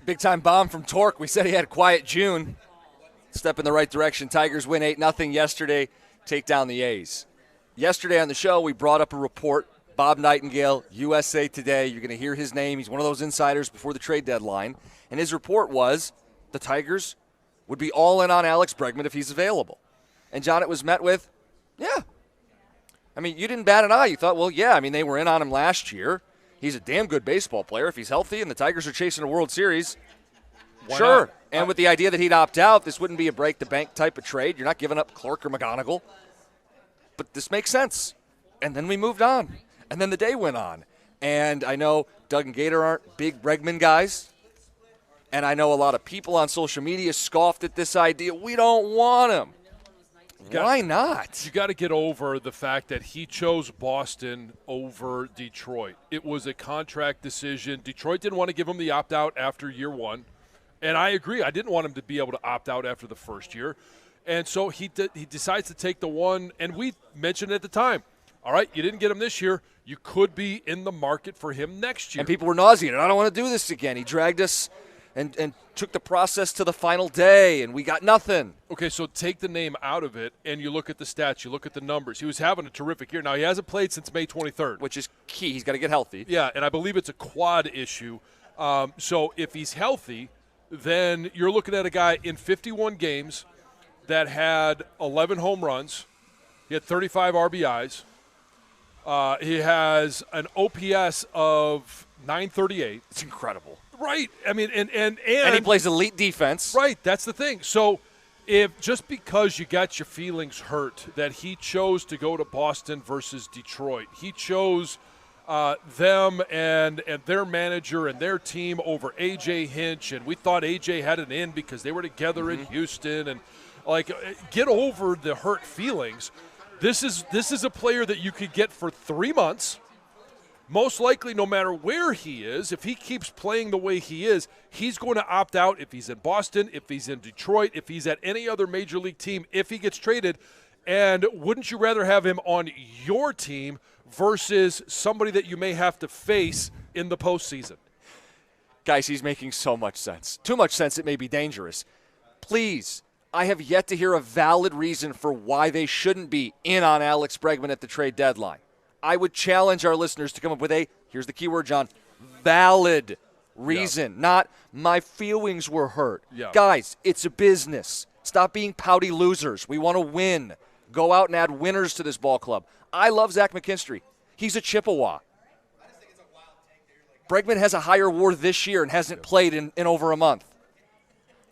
Big-time bomb from Torque. We said he had a quiet June. Step in the right direction. Tigers win 8-0 yesterday, take down the A's. Yesterday on the show, we brought up a report. Bob Nightingale, USA Today. You're going to hear his name. He's one of those insiders before the trade deadline. And his report was the Tigers would be all in on Alex Bregman if he's available. And, John, it was met with, yeah. I mean, you didn't bat an eye. You thought, well, yeah, I mean, they were in on him last year. He's a damn good baseball player. If he's healthy and the Tigers are chasing a World Series, why sure. not? And with the idea that he'd opt out, this wouldn't be a break-the-bank type of trade. You're not giving up Clark or McGonigal. But this makes sense. And then we moved on. And then the day went on. And I know Doug and Gator aren't big Bregman guys. And I know a lot of people on social media scoffed at this idea. We don't want him. Why not? You got to get over the fact that he chose Boston over Detroit. It was a contract decision. Detroit didn't want to give him the opt-out after year one. And I agree. I didn't want him to be able to opt out after the first year. And so he decides to take the one, and we mentioned at the time, all right, you didn't get him this year. You could be in the market for him next year. And people were nauseated. I don't want to do this again. He dragged us and took the process to the final day, and we got nothing. Okay, so take the name out of it, and you look at the stats, you look at the numbers. He was having a terrific year. Now, he hasn't played since May 23rd. Which is key. He's got to get healthy. Yeah, and I believe it's a quad issue. So if he's healthy, then you're looking at a guy in 51 games that had 11 home runs. He had 35 RBIs. He has an OPS of 938. It's incredible. Right. I mean, and he plays elite defense. Right. That's the thing. So if just because you got your feelings hurt that he chose to go to Boston versus Detroit, he chose them and their manager and their team over A.J. Hinch, and we thought A.J. had an in because they were together in Houston, and like, get over the hurt feelings. This is a player that you could get for 3 months. Most likely, no matter where he is, if he keeps playing the way he is, he's going to opt out if he's in Boston, if he's in Detroit, if he's at any other major league team, if he gets traded. And wouldn't you rather have him on your team versus somebody that you may have to face in the postseason? Guys, he's making so much sense. Too much sense, it may be dangerous. Please, I have yet to hear a valid reason for why they shouldn't be in on Alex Bregman at the trade deadline. I would challenge our listeners to come up with here's the key word, John, valid reason, not my feelings were hurt. Yeah. Guys, it's a business. Stop being pouty losers. We want to win. Go out and add winners to this ball club. I love Zach McKinstry. He's a Chippewa. Bregman has a higher WAR this year and hasn't played in over a month.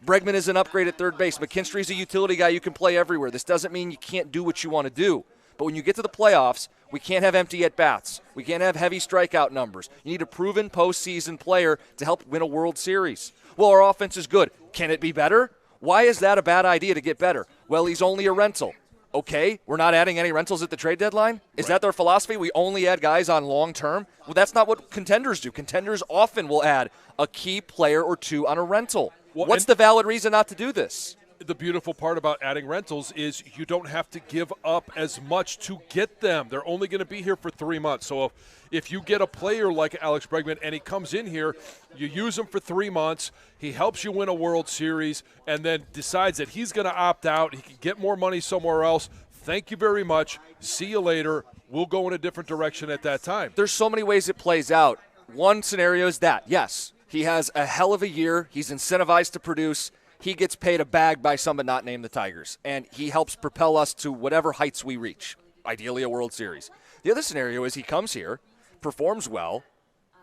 Bregman is an upgrade at third base. McKinstry's a utility guy you can play everywhere. This doesn't mean you can't do what you want to do. But when you get to the playoffs, we can't have empty at-bats. We can't have heavy strikeout numbers. You need a proven postseason player to help win a World Series. Well, our offense is good. Can it be better? Why is that a bad idea to get better? Well, he's only a rental. Okay, we're not adding any rentals at the trade deadline? Is that their philosophy? We only add guys on long-term? Well, that's not what contenders do. Contenders often will add a key player or two on a rental. Well, what's the valid reason not to do this? The beautiful part about adding rentals is you don't have to give up as much to get them. They're only going to be here for 3 months. So if you get a player like Alex Bregman and he comes in here, you use him for 3 months, he helps you win a World Series, and then decides that he's going to opt out, he can get more money somewhere else. Thank you very much. See you later. We'll go in a different direction at that time. There's so many ways it plays out. One scenario is that, yes, he has a hell of a year. He's incentivized to produce. He gets paid a bag by someone not named the Tigers, and he helps propel us to whatever heights we reach, ideally a World Series. The other scenario is he comes here, performs well,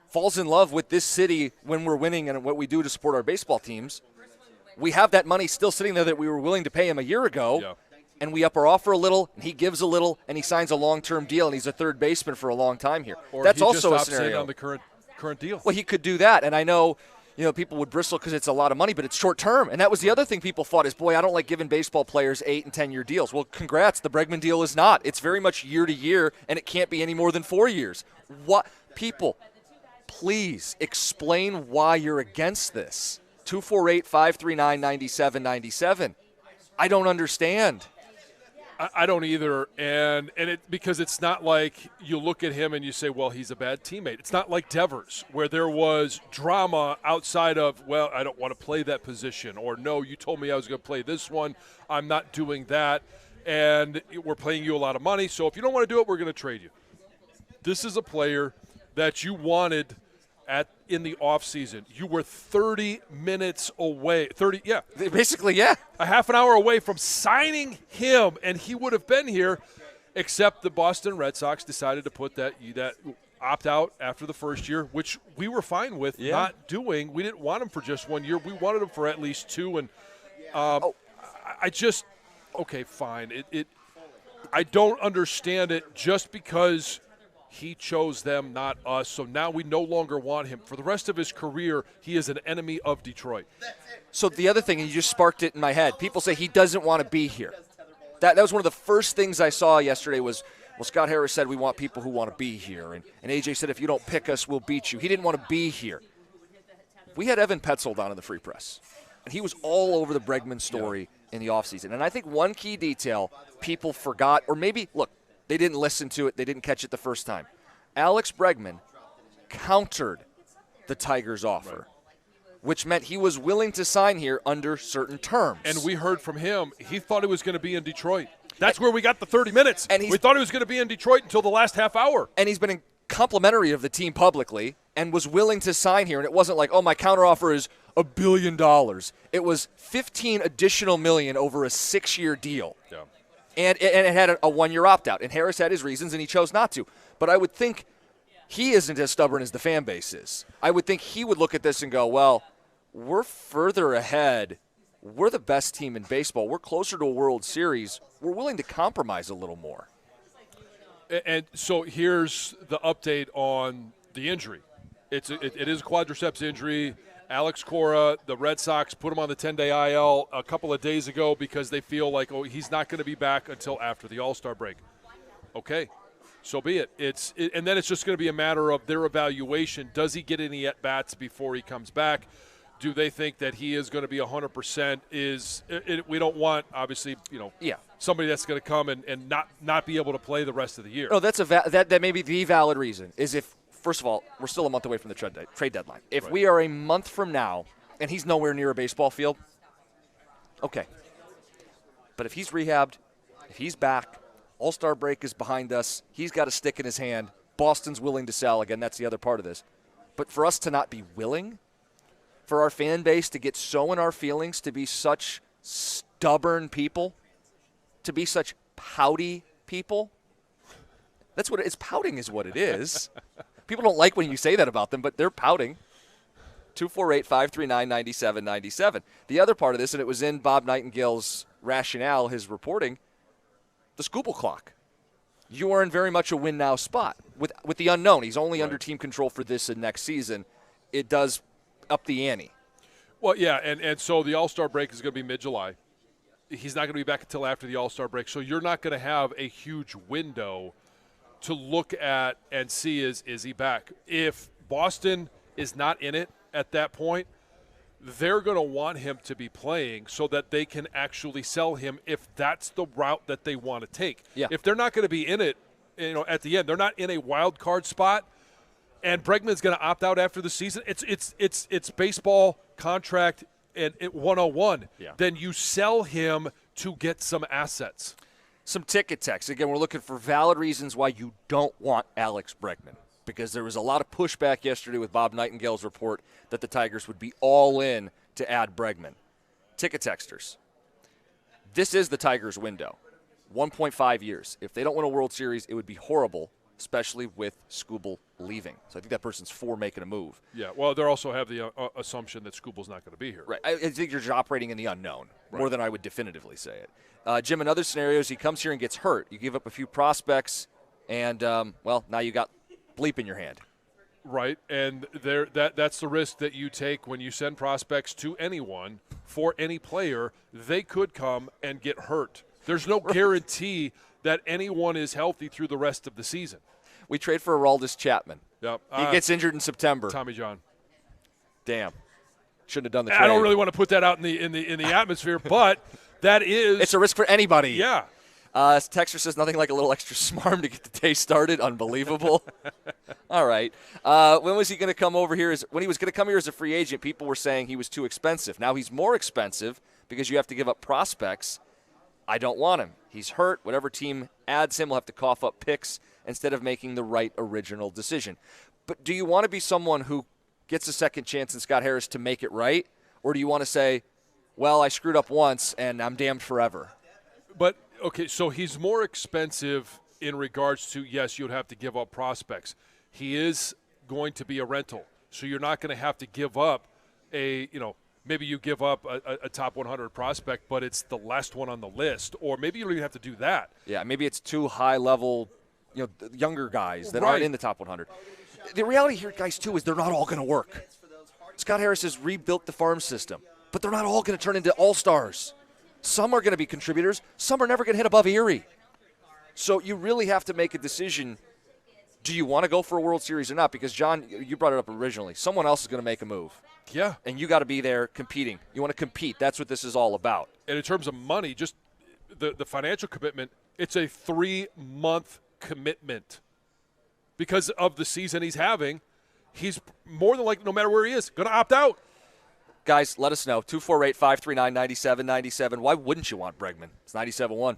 falls in love with this city when we're winning and what we do to support our baseball teams. We have that money still sitting there that we were willing to pay him a year ago, and we up our offer a little, and he gives a little, and he signs a long-term deal, and he's a third baseman for a long time here. Or that's he also just a scenario. in on the current deal. Well, he could do that, and I know people would bristle because it's a lot of money, but it's short term. And that was the other thing people thought is, boy, I don't like giving baseball players 8 and 10-year deals. Well, congrats. The Bregman deal is not. It's very much year to year, and it can't be any more than 4 years. What? People, please explain why you're against this. 248-539-9797. I don't understand. I don't either, and because it's not like you look at him and you say, well, he's a bad teammate. It's not like Devers, where there was drama outside of, well, I don't want to play that position, or no, you told me I was going to play this one, I'm not doing that, and we're paying you a lot of money, so if you don't want to do it, we're going to trade you. This is a player that you wanted in the offseason. You were 30 minutes away. Basically, yeah. A half an hour away from signing him, and he would have been here, except the Boston Red Sox decided to put that opt-out after the first year, which we were fine with not doing. We didn't want him for just 1 year. We wanted him for at least 2, and okay, fine. I don't understand it just because he chose them, not us. So now we no longer want him. For the rest of his career, he is an enemy of Detroit. So the other thing, and you just sparked it in my head, people say he doesn't want to be here. That was one of the first things I saw yesterday was, well, Scott Harris said we want people who want to be here. And AJ said if you don't pick us, we'll beat you. He didn't want to be here. We had Evan Petzold on in the Free Press, and he was all over the Bregman story in the offseason. And I think one key detail people forgot, or maybe, look, they didn't listen to it. They didn't catch it the first time. Alex Bregman countered the Tigers' offer, which meant he was willing to sign here under certain terms. And we heard from him, he thought he was going to be in Detroit. That's where we got the 30 minutes. And we thought he was going to be in Detroit until the last half hour. And he's been complimentary of the team publicly and was willing to sign here. And it wasn't like, oh, my counteroffer is $1 billion. It was 15 additional million over a 6-year deal. Yeah. And it had a 1-year opt-out. And Harris had his reasons, and he chose not to. But I would think he isn't as stubborn as the fan base is. I would think he would look at this and go, well, we're further ahead. We're the best team in baseball. We're closer to a World Series. We're willing to compromise a little more. And so here's the update on the injury. It is a quadriceps injury. Alex Cora, the Red Sox, put him on the 10-day IL a couple of days ago because they feel like, oh, he's not going to be back until after the All-Star break. Okay, so be it. And then it's just going to be a matter of their evaluation. Does he get any at-bats before he comes back? Do they think that he is going to be 100%? We don't want, obviously, somebody that's going to come and not be able to play the rest of the year. No, that may be the valid reason, is if, first of all, we're still a month away from the trade deadline. If we are a month from now and he's nowhere near a baseball field, okay. But if he's rehabbed, if he's back, All-Star break is behind us, he's got a stick in his hand, Boston's willing to sell. Again, that's the other part of this. But for us to not be willing, for our fan base to get so in our feelings, to be such stubborn people, to be such pouty people, that's what it is. Pouting is what it is. People don't like when you say that about them, but they're pouting. 248-539-9797. The other part of this, and it was in Bob Nightingale's rationale, his reporting, the Scooble clock. You are in very much a win-now spot. With the unknown, he's only under team control for this and next season. It does up the ante. Well, yeah, and so the All-Star break is going to be mid-July. He's not going to be back until after the All-Star break, so you're not going to have a huge window to look at and see is he back. If Boston is not in it at that point, they're going to want him to be playing so that they can actually sell him if that's the route that they want to take. Yeah. If they're not going to be in it, at the end, they're not in a wild card spot, and Bregman's going to opt out after the season. It's baseball contract and 101. Yeah. Then you sell him to get some assets. Some ticket text. Again, we're looking for valid reasons why you don't want Alex Bregman, because there was a lot of pushback yesterday with Bob Nightingale's report that the Tigers would be all in to add Bregman. Ticket texters. This is the Tigers' window. 1.5 years. If they don't win a World Series, it would be horrible, especially with Scooble leaving. So I think that person's for making a move. Yeah, well, they also have the assumption that Scooble's not going to be here. Right. I think you're just operating in the unknown more than I would definitively say it. Jim, in other scenarios, he comes here and gets hurt. You give up a few prospects, and, now you got bleep in your hand. Right, and that's the risk that you take when you send prospects to anyone for any player. They could come and get hurt. There's no guarantee that anyone is healthy through the rest of the season. We trade for Aroldis Chapman. Yep. He gets injured in September. Tommy John. Damn. Shouldn't have done the trade. I don't really want to put that out in the atmosphere, but that is – it's a risk for anybody. Yeah. Texter says nothing like a little extra smarm to get the day started. Unbelievable. All right. When was he going to come over here? When he was going to come here as a free agent, people were saying he was too expensive. Now he's more expensive because you have to give up prospects. I don't want him. He's hurt. Whatever team adds him will have to cough up picks instead of making the right original decision. But do you want to be someone who gets a second chance in Scott Harris to make it right? Or do you want to say, well, I screwed up once and I'm damned forever? But, okay, so he's more expensive in regards to, yes, you'd have to give up prospects. He is going to be a rental, so you're not going to have to give up maybe you give up a top 100 prospect, but it's the last one on the list, or maybe you don't even have to do that. Yeah, maybe it's two high-level, younger guys that Right. aren't in the top 100. The reality here, guys, too, is they're not all going to work. Scott Harris has rebuilt the farm system, but they're not all going to turn into all-stars. Some are going to be contributors. Some are never going to hit above Erie. So you really have to make a decision. Do you want to go for a World Series or not? Because, John, you brought it up originally. Someone else is going to make a move. Yeah. And you got to be there competing. You want to compete. That's what this is all about. And in terms of money, just the financial commitment, it's a 3-month commitment. Because of the season he's having, he's more than likely, no matter where he is, going to opt out. Guys, let us know. 248-539-9797. Why wouldn't you want Bregman? It's 97.1.